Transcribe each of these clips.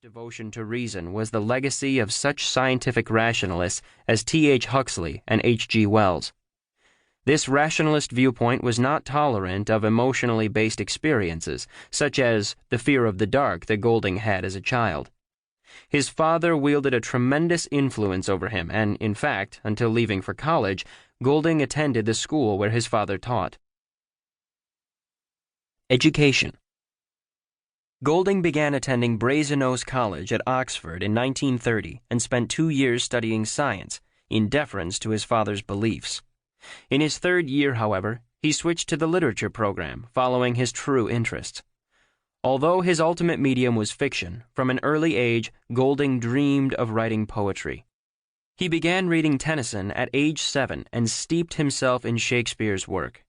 Devotion to reason was the legacy of such scientific rationalists as T.H. Huxley and H.G. Wells. This rationalist viewpoint was not tolerant of emotionally based experiences, such as the fear of the dark that Golding had as a child. His father wielded a tremendous influence over him, and, in fact, until leaving for college, Golding attended the school where his father taught. Education. Golding began attending Brasenose College at Oxford in 1930 and spent 2 years studying science, in deference to his father's beliefs. In his third year, however, he switched to the literature program, following his true interests. Although his ultimate medium was fiction, from an early age, Golding dreamed of writing poetry. He began reading Tennyson at age 7 and steeped himself in Shakespeare's work.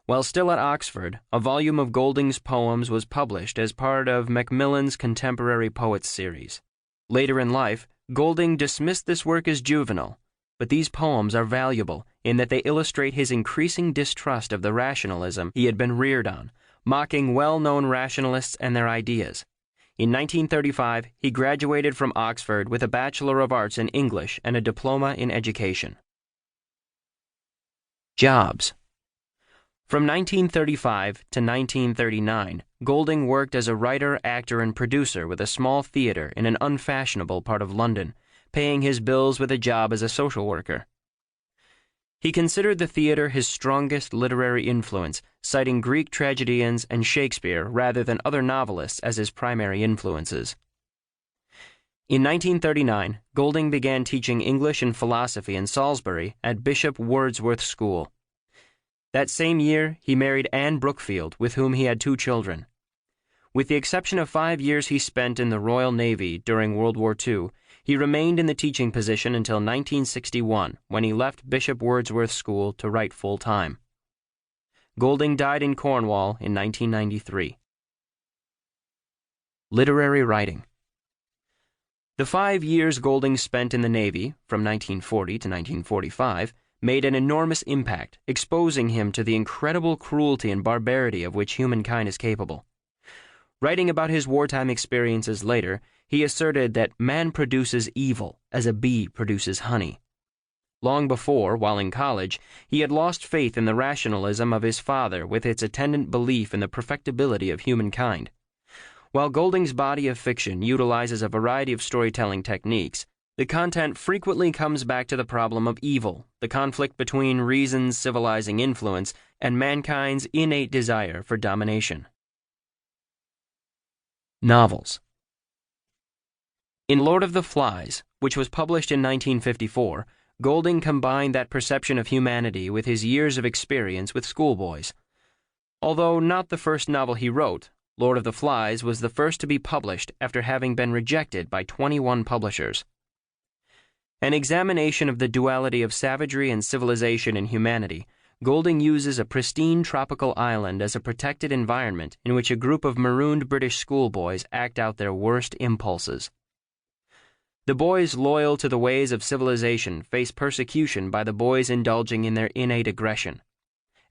While still at Oxford, a volume of Golding's poems was published as part of Macmillan's Contemporary Poets series. Later in life, Golding dismissed this work as juvenile, but these poems are valuable in that they illustrate his increasing distrust of the rationalism he had been reared on, mocking well-known rationalists and their ideas. In 1935, he graduated from Oxford with a Bachelor of Arts in English and a diploma in education. Jobs. From 1935 to 1939, Golding worked as a writer, actor, and producer with a small theater in an unfashionable part of London, paying his bills with a job as a social worker. He considered the theater his strongest literary influence, citing Greek tragedians and Shakespeare rather than other novelists as his primary influences. In 1939, Golding began teaching English and philosophy in Salisbury at Bishop Wordsworth School. That same year, he married Anne Brookfield, with whom he had 2 children. With the exception of 5 years he spent in the Royal Navy during World War II, he remained in the teaching position until 1961, when he left Bishop Wordsworth School to write full-time. Golding died in Cornwall in 1993. Literary writing. The 5 years Golding spent in the Navy, from 1940 to 1945, made an enormous impact, exposing him to the incredible cruelty and barbarity of which humankind is capable. Writing about his wartime experiences later, he asserted that man produces evil as a bee produces honey. Long before, while in college, he had lost faith in the rationalism of his father with its attendant belief in the perfectibility of humankind. While Golding's body of fiction utilizes a variety of storytelling techniques, the content frequently comes back to the problem of evil, the conflict between reason's civilizing influence and mankind's innate desire for domination. Novels. In Lord of the Flies, which was published in 1954, Golding combined that perception of humanity with his years of experience with schoolboys. Although not the first novel he wrote, Lord of the Flies was the first to be published after having been rejected by 21 publishers. An examination of the duality of savagery and civilization in humanity, Golding uses a pristine tropical island as a protected environment in which a group of marooned British schoolboys act out their worst impulses. The boys loyal to the ways of civilization face persecution by the boys indulging in their innate aggression.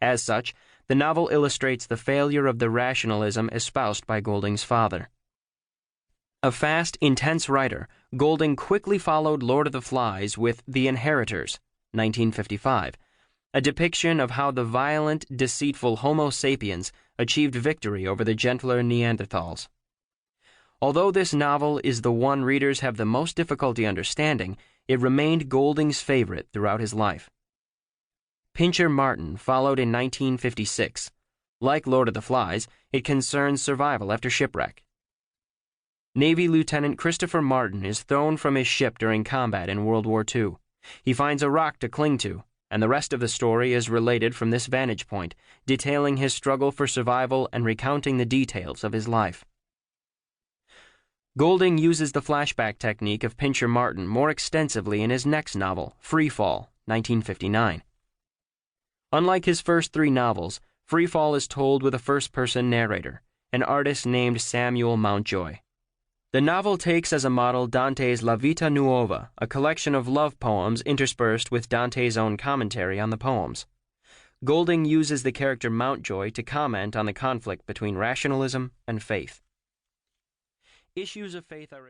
As such, the novel illustrates the failure of the rationalism espoused by Golding's father. A fast, intense writer, Golding quickly followed Lord of the Flies with The Inheritors, 1955, a depiction of how the violent, deceitful Homo sapiens achieved victory over the gentler Neanderthals. Although this novel is the one readers have the most difficulty understanding, it remained Golding's favorite throughout his life. Pincher Martin followed in 1956. Like Lord of the Flies, it concerns survival after shipwreck. Navy Lieutenant Christopher Martin is thrown from his ship during combat in World War II. He finds a rock to cling to, and the rest of the story is related from this vantage point, detailing his struggle for survival and recounting the details of his life. Golding uses the flashback technique of Pincher Martin more extensively in his next novel, Freefall, 1959. Unlike his first 3 novels, Freefall is told with a first-person narrator, an artist named Samuel Mountjoy. The novel takes as a model Dante's La Vita Nuova, a collection of love poems interspersed with Dante's own commentary on the poems. Golding uses the character Mountjoy to comment on the conflict between rationalism and faith. Issues of faith are